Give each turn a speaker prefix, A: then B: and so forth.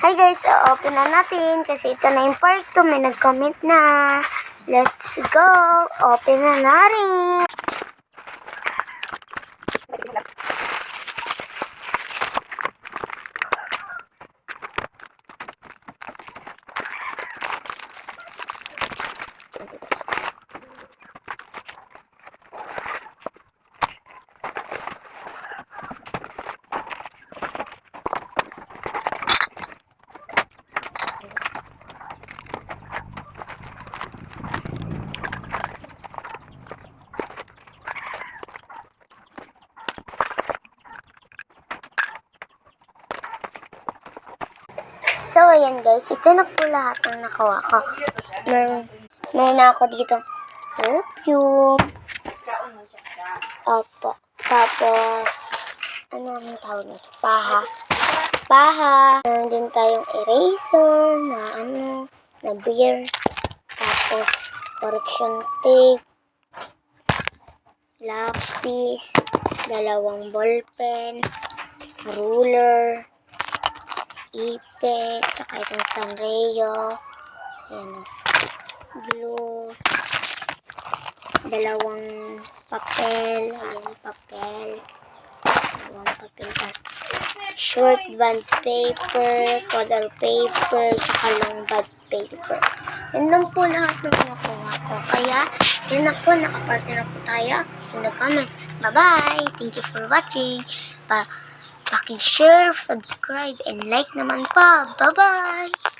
A: Hi guys, open na natin kasi ito na yung part 2. May nag-comment na. Let's go! Open na natin. So, ayan guys, ito na po lahat ng nakuha ko. Meron na ako dito perfume. Opo. Tapos, ano ang tawag nito? Paha. Meron din tayong eraser na beer. Tapos, correction tape. Lapis. 2 ballpen. Ruler. Ipe, saka itong Sanrio, ayan, glue, 2 papel, ayan, 2 papel, short band paper, color paper, saka long band paper. Yan lang po lahat ng nakuha ko. Kaya, yan na po, nakapartner na po tayo. Yung nag-comment. Bye-bye! Thank you for watching. Paki-share, subscribe, and like naman pa. Bye-bye!